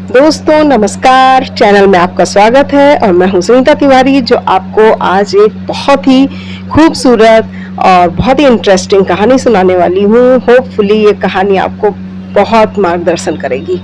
दोस्तों नमस्कार, चैनल में आपका स्वागत है और मैं हूं सुनीता तिवारी जो आपको आज एक बहुत ही खूबसूरत और बहुत ही इंटरेस्टिंग कहानी सुनाने वाली हूं। होपफुली ये कहानी आपको बहुत मार्गदर्शन करेगी।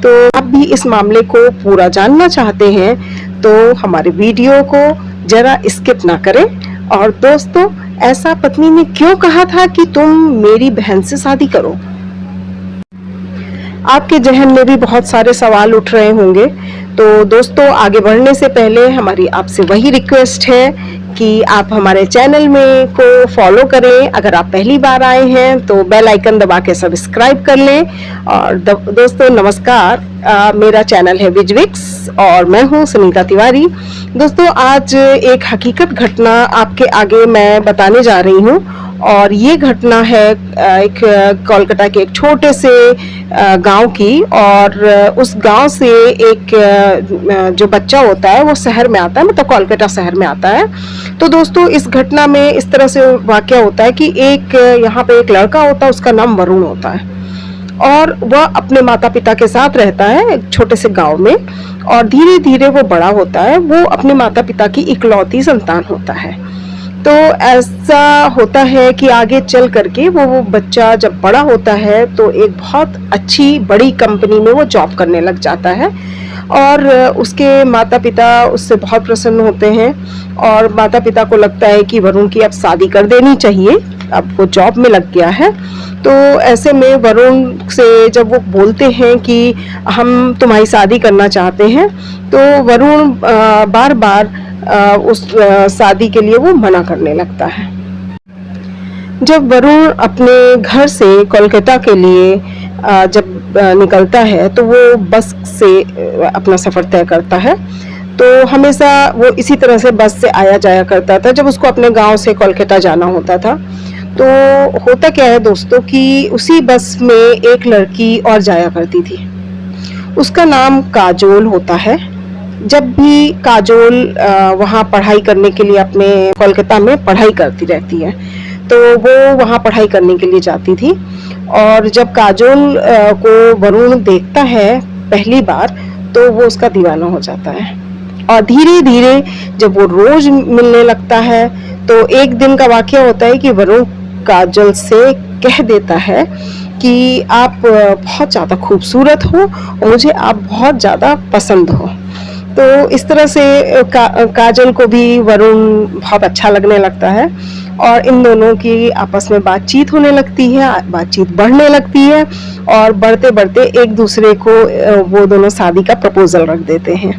तो आप भी इस मामले को पूरा जानना चाहते हैं तो हमारे वीडियो को जरा स्किप ना करें। और दोस्तों, ऐसा पत्नी ने क्यों कहा था कि तुम मेरी बहन से शादी करो? आपके जहन में भी बहुत सारे सवाल उठ रहे होंगे। तो दोस्तों, आगे बढ़ने से पहले हमारी आपसे वही रिक्वेस्ट है कि आप हमारे चैनल में को फॉलो करें। अगर आप पहली बार आए हैं तो बेल आइकन दबा के सब्सक्राइब कर लें। और दोस्तों नमस्कार, मेरा चैनल है विजविक्स और मैं हूं सुनीता तिवारी। दोस्तों, आज एक हकीकत घटना आपके आगे मैं बताने जा रही हूं। और ये घटना है एक कोलकाता के एक छोटे से गांव की। और उस गांव से एक जो बच्चा होता है वो शहर में आता है, मतलब कोलकाता शहर में आता है। तो दोस्तों, इस घटना में इस तरह से वाकया होता है कि एक यहाँ पे एक लड़का होता है, उसका नाम वरुण होता है और वह अपने माता पिता के साथ रहता है एक छोटे से गांव में। और धीरे धीरे वो बड़ा होता है, वो अपने माता पिता की इकलौती संतान होता है। तो ऐसा होता है कि आगे चल करके वो बच्चा जब बड़ा होता है तो एक बहुत अच्छी बड़ी कंपनी में वो जॉब करने लग जाता है। और उसके माता पिता उससे बहुत प्रसन्न होते हैं और माता पिता को लगता है कि वरुण की अब शादी कर देनी चाहिए, अब वो जॉब में लग गया है। तो ऐसे में वरुण से जब वो बोलते हैं कि हम तुम्हारी शादी करना चाहते हैं, तो वरुण बार बार उस शादी के लिए वो मना करने लगता है। जब वरुण अपने घर से कोलकाता के लिए जब निकलता है तो वो बस से अपना सफ़र तय करता है। तो हमेशा वो इसी तरह से बस से आया जाया करता था जब उसको अपने गांव से कोलकाता जाना होता था। तो होता क्या है दोस्तों कि उसी बस में एक लड़की और जाया करती थी, उसका नाम काजोल होता है। जब भी काजोल वहाँ पढ़ाई करने के लिए अपने कोलकाता में पढ़ाई करती रहती है, तो वो वहाँ पढ़ाई करने के लिए जाती थी। और जब काजोल को वरुण देखता है पहली बार तो वो उसका दीवाना हो जाता है। और धीरे धीरे जब वो रोज मिलने लगता है तो एक दिन का वाकया होता है कि वरुण काजोल से कह देता है कि आप बहुत ज़्यादा खूबसूरत हो और मुझे आप बहुत ज़्यादा पसंद हो। तो इस तरह से काजल को भी वरुण बहुत अच्छा लगने लगता है और इन दोनों की आपस में बातचीत होने लगती है, बातचीत बढ़ने लगती है। और बढ़ते बढ़ते एक दूसरे को वो दोनों शादी का प्रपोजल रख देते हैं।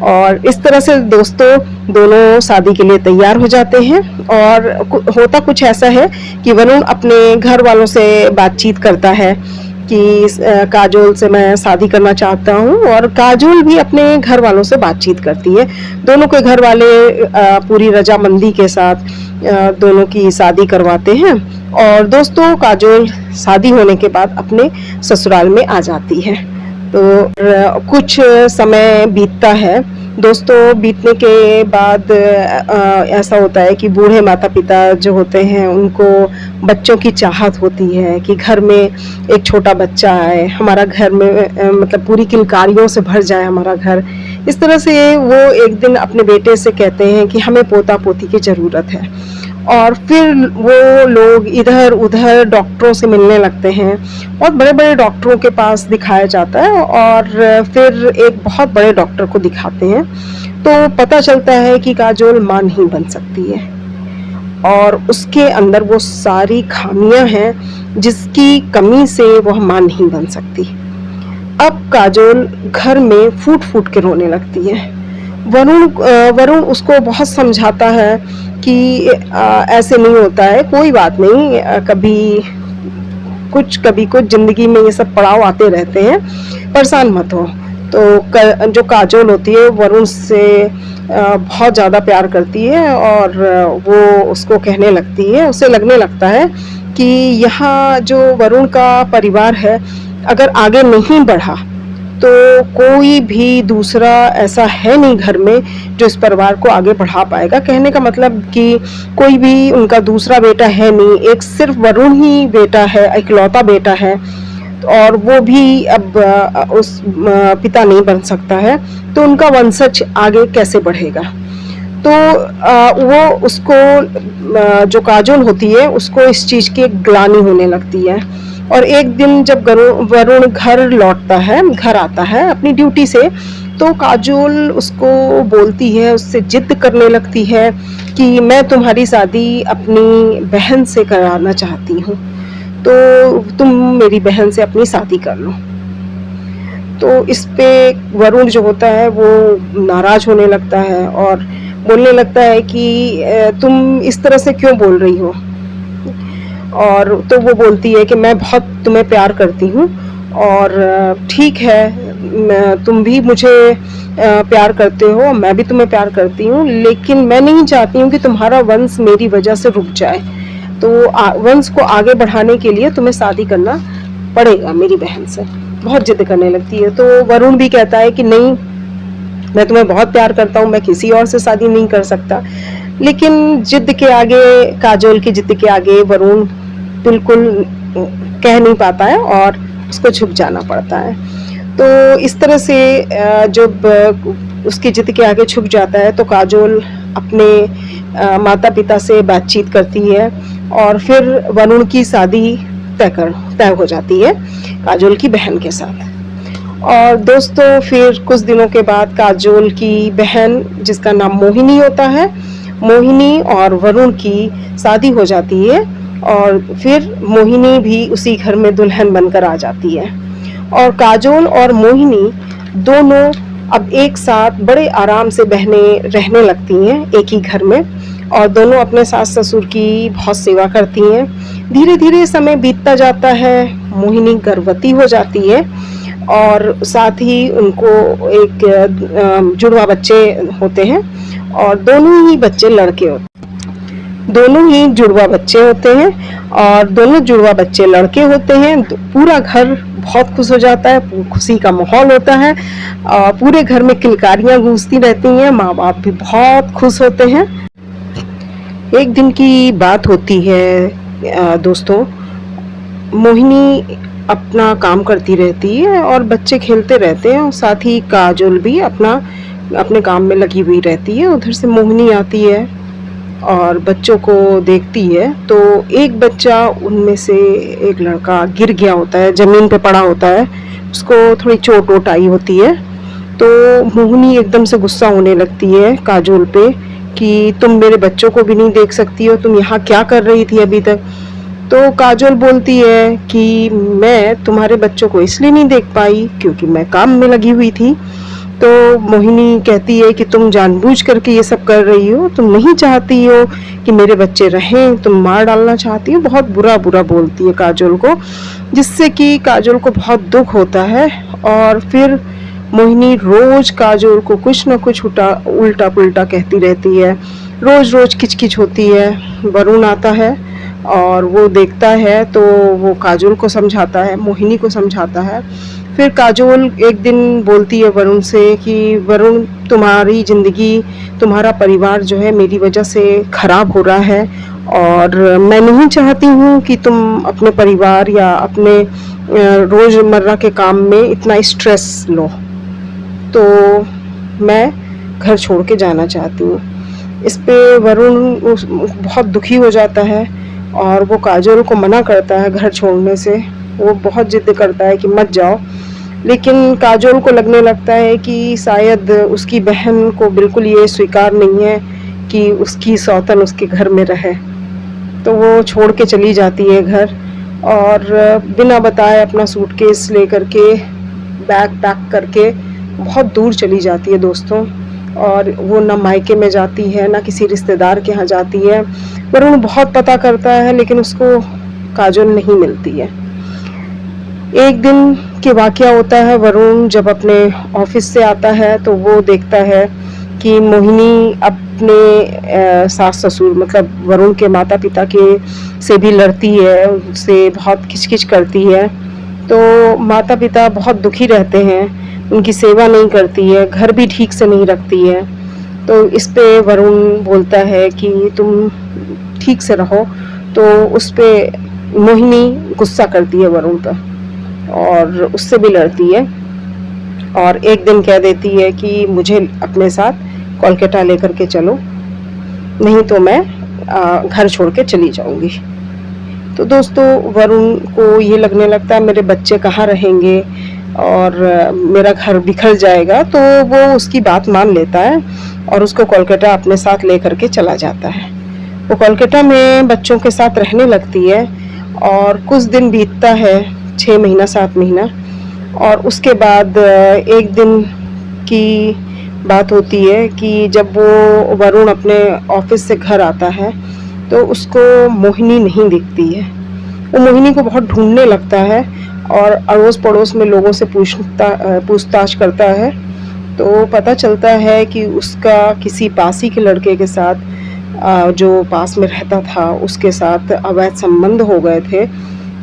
और इस तरह से दोस्तों दोनों शादी के लिए तैयार हो जाते हैं। और होता कुछ ऐसा है कि वरुण अपने घर वालों से बातचीत करता है कि काजोल से मैं शादी करना चाहता हूँ, और काजोल भी अपने घर वालों से बातचीत करती है। दोनों के घर वाले पूरी रजामंदी के साथ दोनों की शादी करवाते हैं। और दोस्तों, काजोल शादी होने के बाद अपने ससुराल में आ जाती है। तो कुछ समय बीतता है दोस्तों। बीतने के बाद ऐसा होता है कि बूढ़े माता पिता जो होते हैं उनको बच्चों की चाहत होती है कि घर में एक छोटा बच्चा आए, हमारा घर में मतलब पूरी किलकारियों से भर जाए हमारा घर। इस तरह से वो एक दिन अपने बेटे से कहते हैं कि हमें पोता पोती की ज़रूरत है। और फिर वो लोग इधर उधर डॉक्टरों से मिलने लगते हैं, बहुत बड़े बड़े डॉक्टरों के पास दिखाया जाता है। और फिर एक बहुत बड़े डॉक्टर को दिखाते हैं तो पता चलता है कि काजोल मां नहीं बन सकती है और उसके अंदर वो सारी खामियां हैं जिसकी कमी से वह मां नहीं बन सकती। अब काजोल घर में फूट फूट के रोने लगती है। वरुण उसको बहुत समझाता है कि ऐसे नहीं होता है, कोई बात नहीं, कभी कुछ जिंदगी में ये सब पड़ाव आते रहते हैं, परेशान मत हो। तो जो काजोल होती है वरुण से बहुत ज़्यादा प्यार करती है और वो उसको कहने लगती है, उसे लगने लगता है कि यहाँ जो वरुण का परिवार है अगर आगे नहीं बढ़ा तो कोई भी दूसरा ऐसा है नहीं घर में जो इस परिवार को आगे बढ़ा पाएगा। कहने का मतलब कि कोई भी उनका दूसरा बेटा है नहीं, एक सिर्फ वरुण ही बेटा है, इकलौता बेटा है। और वो भी अब उस पिता नहीं बन सकता है, तो उनका वंशज आगे कैसे बढ़ेगा। तो वो उसको जो काजोल होती है उसको इस चीज़ की एक ग्लानि होने लगती है। और एक दिन जब वरुण घर लौटता है, घर आता है अपनी ड्यूटी से, तो काजोल उसको बोलती है, उससे जिद करने लगती है कि मैं तुम्हारी शादी अपनी बहन से कराना चाहती हूँ, तो तुम मेरी बहन से अपनी शादी कर लो। तो इस पे वरुण जो होता है वो नाराज होने लगता है और बोलने लगता है कि तुम इस तरह से क्यों बोल रही हो। और तो वो बोलती है कि मैं बहुत तुम्हें प्यार करती हूँ और ठीक है, तुम भी मुझे प्यार करते हो, मैं भी तुम्हें प्यार करती हूँ, लेकिन मैं नहीं चाहती हूँ कि तुम्हारा वंश मेरी वजह से रुक जाए। तो वंश को आगे बढ़ाने के लिए तुम्हें शादी करना पड़ेगा मेरी बहन से। बहुत जिद करने लगती है। तो वरुण भी कहता है कि नहीं, मैं तुम्हें बहुत प्यार करता हूँ, मैं किसी और से शादी नहीं कर सकता। लेकिन जिद के आगे, काजोल की जिद के आगे वरुण बिल्कुल कह नहीं पाता है और उसको झुक जाना पड़ता है। तो इस तरह से जब उसकी जिद के आगे झुक जाता है तो काजोल अपने माता पिता से बातचीत करती है और फिर वरुण की शादी तय हो जाती है काजोल की बहन के साथ। और दोस्तों फिर कुछ दिनों के बाद काजोल की बहन, जिसका नाम मोहिनी होता है, मोहिनी और वरुण की शादी हो जाती है और फिर मोहिनी भी उसी घर में दुल्हन बनकर आ जाती है। और काजोल और मोहिनी दोनों अब एक साथ बड़े आराम से रहने लगती हैं एक ही घर में, और दोनों अपने सास ससुर की बहुत सेवा करती हैं। धीरे धीरे समय बीतता जाता है, मोहिनी गर्भवती हो जाती है और साथ ही उनको एक जुड़वा बच्चे होते हैं और दोनों ही जुड़वा बच्चे होते हैं और दोनों जुड़वा बच्चे लड़के होते हैं। पूरा घर बहुत खुश हो जाता है, खुशी का माहौल होता है, पूरे घर में किलकारियां गूंजती रहती हैं, माँ बाप भी बहुत खुश होते हैं। एक दिन की बात होती है दोस्तों, मोहिनी अपना काम करती रहती है और बच्चे खेलते रहते हैं और साथ ही काजोल भी अपने काम में लगी हुई रहती है। उधर से मोहिनी आती है और बच्चों को देखती है तो एक बच्चा उनमें से, एक लड़का गिर गया होता है, जमीन पे पड़ा होता है, उसको थोड़ी चोट वोट आई होती है। तो मोहिनी एकदम से गुस्सा होने लगती है काजोल पे कि तुम मेरे बच्चों को भी नहीं देख सकती हो, तुम यहाँ क्या कर रही थी अभी तक। तो काजोल बोलती है कि मैं तुम्हारे बच्चों को इसलिए नहीं देख पाई क्योंकि मैं काम में लगी हुई थी। तो मोहिनी कहती है कि तुम जानबूझ करके ये सब कर रही हो, तुम नहीं चाहती हो कि मेरे बच्चे रहें, तुम मार डालना चाहती हो। बहुत बुरा बुरा बोलती है काजोल को, जिससे कि काजोल को बहुत दुख होता है। और फिर मोहिनी रोज काजोल को कुछ न कुछ उल्टा पुल्टा कहती रहती है, रोज रोज किचकिच होती है। वरुण आता है और वो देखता है तो वो काजोल को समझाता है, मोहिनी को समझाता है। फिर काजोल एक दिन बोलती है वरुण से कि वरुण, तुम्हारी ज़िंदगी, तुम्हारा परिवार जो है मेरी वजह से ख़राब हो रहा है और मैं नहीं चाहती हूँ कि तुम अपने परिवार या अपने रोज़मर्रा के काम में इतना स्ट्रेस लो, तो मैं घर छोड़ के जाना चाहती हूँ। इस पे वरुण बहुत दुखी हो जाता है और वो काजोल को मना करता है घर छोड़ने से। वो बहुत जिद करता है कि मत जाओ, लेकिन काजोल को लगने लगता है कि शायद उसकी बहन को बिल्कुल ये स्वीकार नहीं है कि उसकी सौतन उसके घर में रहे। तो वो छोड़ के चली जाती है घर और बिना बताए अपना सूटकेस लेकर के, बैग पैक करके बहुत दूर चली जाती है दोस्तों। और वो ना मायके में जाती है ना किसी रिश्तेदार के यहाँ जाती है। वरुण बहुत पता करता है लेकिन उसको काजोल नहीं मिलती है। एक दिन के वाकया होता है, वरुण जब अपने ऑफिस से आता है तो वो देखता है कि मोहिनी अपने सास ससुर, मतलब वरुण के माता पिता के से भी लड़ती है, उससे बहुत खिचखिच करती है। तो माता पिता बहुत दुखी रहते हैं, उनकी सेवा नहीं करती है, घर भी ठीक से नहीं रखती है। तो इस पे वरुण बोलता है कि तुम ठीक से रहो। तो उस पे मोहिनी गुस्सा करती है वरुण पर और उससे भी लड़ती है। और एक दिन कह देती है कि मुझे अपने साथ कोलकाता लेकर के चलो, नहीं तो मैं घर छोड़ के चली जाऊंगी। तो दोस्तों वरुण को ये लगने लगता है मेरे बच्चे कहाँ रहेंगे और मेरा घर बिखर जाएगा, तो वो उसकी बात मान लेता है और उसको कोलकाता अपने साथ लेकर के चला जाता है। वो कोलकाता में बच्चों के साथ रहने लगती है और कुछ दिन बीतता है, 6 महीना 7 महीना, और उसके बाद एक दिन की बात होती है कि जब वो वरुण अपने ऑफिस से घर आता है तो उसको मोहिनी नहीं दिखती है। वो मोहिनी को बहुत ढूंढने लगता है और अड़ोस पड़ोस में लोगों से पूछताछ करता है। तो पता चलता है कि उसका किसी पासी के लड़के के साथ जो पास में रहता था उसके साथ अवैध संबंध हो गए थे।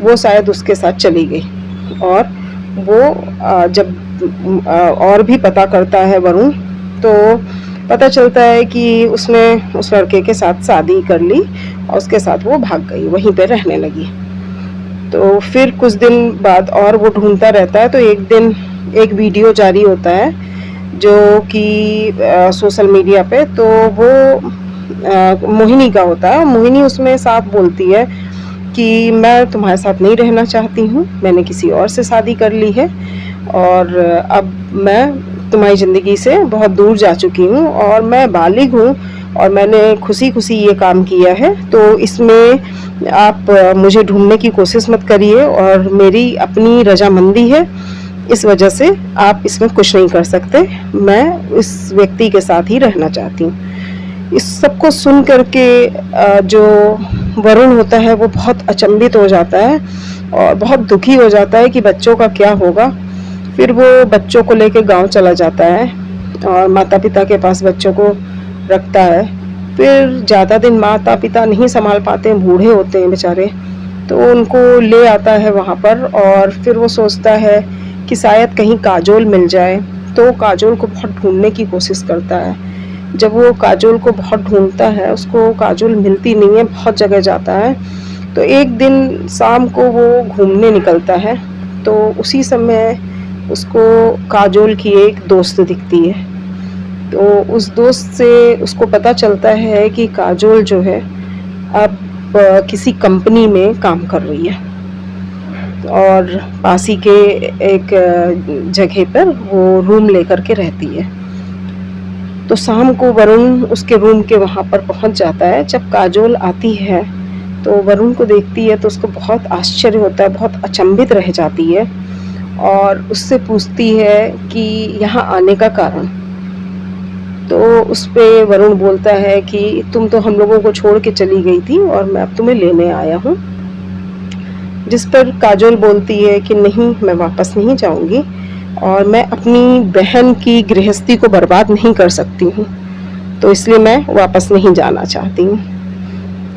वो शायद उसके साथ चली गई और वो जब और भी पता करता है वरुण, तो पता चलता है कि उसने उस लड़के के साथ शादी कर ली और उसके साथ वो भाग गई, वहीं पे रहने लगी। तो फिर कुछ दिन बाद और वो ढूंढता रहता है, तो एक दिन एक वीडियो जारी होता है जो कि सोशल मीडिया पे, तो वो मोहिनी का होता है। मोहिनी उसमें साफ बोलती है कि मैं तुम्हारे साथ नहीं रहना चाहती हूँ, मैंने किसी और से शादी कर ली है और अब मैं तुम्हारी ज़िंदगी से बहुत दूर जा चुकी हूँ और मैं बालिग हूँ और मैंने खुशी खुशी ये काम किया है, तो इसमें आप मुझे ढूंढने की कोशिश मत करिए और मेरी अपनी रजामंदी है, इस वजह से आप इसमें कुछ नहीं कर सकते, मैं इस व्यक्ति के साथ ही रहना चाहती हूँ। इस सब को सुन करके जो वरुण होता है वो बहुत अचंभित हो जाता है और बहुत दुखी हो जाता है कि बच्चों का क्या होगा। फिर वो बच्चों को लेके गांव चला जाता है और माता पिता के पास बच्चों को रखता है। फिर ज़्यादा दिन माता पिता नहीं संभाल पाते हैं, बूढ़े होते हैं बेचारे, तो उनको ले आता है वहाँ पर और फिर वो सोचता है कि शायद कहीं काजोल मिल जाए, तो काजोल को बहुत ढूंढने की कोशिश करता है। जब वो काजोल को बहुत ढूंढता है, उसको काजोल मिलती नहीं है, बहुत जगह जाता है। तो एक दिन शाम को वो घूमने निकलता है, तो उसी समय उसको काजोल की एक दोस्त दिखती है। तो उस दोस्त से उसको पता चलता है कि काजोल जो है अब किसी कंपनी में काम कर रही है और पास ही के एक जगह पर वो रूम लेकर के रहती है। तो शाम को वरुण उसके रूम के वहाँ पर पहुँच जाता है। जब काजोल आती है तो वरुण को देखती है तो उसको बहुत आश्चर्य होता है, बहुत अचंभित रह जाती है और उससे पूछती है कि यहाँ आने का कारण। तो उस पे वरुण बोलता है कि तुम तो हम लोगों को छोड़ के चली गई थी और मैं अब तुम्हें लेने आया हूँ। जिस पर काजोल बोलती है कि नहीं, मैं वापस नहीं जाऊँगी और मैं अपनी बहन की गृहस्थी को बर्बाद नहीं कर सकती हूँ, तो इसलिए मैं वापस नहीं जाना चाहती हूँ।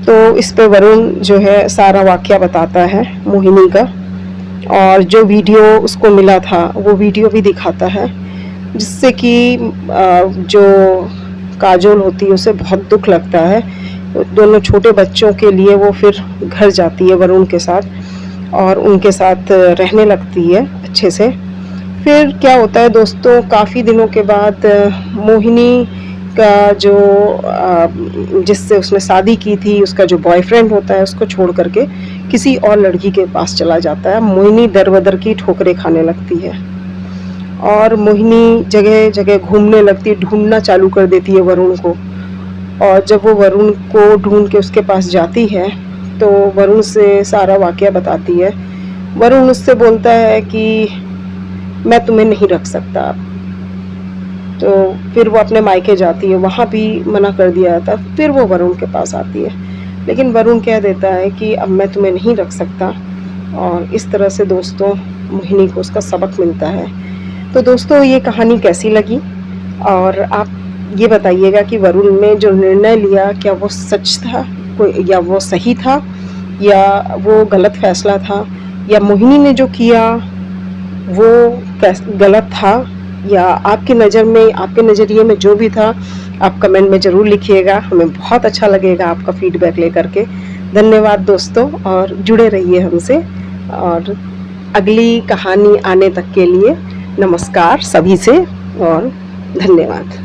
तो इस पे वरुण जो है सारा वाक़या बताता है मोहिनी का और जो वीडियो उसको मिला था वो वीडियो भी दिखाता है, जिससे कि जो काजोल होती है उसे बहुत दुख लगता है। दोनों छोटे बच्चों के लिए वो फिर घर जाती है वरुण के साथ और उनके साथ रहने लगती है अच्छे से। फिर क्या होता है दोस्तों, काफ़ी दिनों के बाद मोहिनी का जो जिससे उसने शादी की थी, उसका जो बॉयफ्रेंड होता है उसको छोड़ करके किसी और लड़की के पास चला जाता है। मोहिनी दर बदर की ठोकरें खाने लगती है और मोहिनी जगह जगह घूमने लगती है, ढूंढना चालू कर देती है वरुण को। और जब वो वरुण को ढूंढ के उसके पास जाती है तो वरुण से सारा वाक़या बताती है। वरुण उससे बोलता है कि मैं तुम्हें नहीं रख सकता अब। तो फिर वो अपने मायके जाती है, वहाँ भी मना कर दिया जाता। फिर वो वरुण के पास आती है, लेकिन वरुण कह देता है कि अब मैं तुम्हें नहीं रख सकता और इस तरह से दोस्तों मोहिनी को उसका सबक मिलता है। तो दोस्तों ये कहानी कैसी लगी और आप ये बताइएगा कि वरुण ने जो निर्णय लिया क्या वो सच था या वो सही था या वो गलत फैसला था, या मोहिनी ने जो किया वो गलत था, या आपकी नज़र में, आपके नज़रिए में जो भी था आप कमेंट में ज़रूर लिखिएगा। हमें बहुत अच्छा लगेगा आपका फीडबैक लेकर के। धन्यवाद दोस्तों और जुड़े रहिए हमसे और अगली कहानी आने तक के लिए नमस्कार सभी से और धन्यवाद।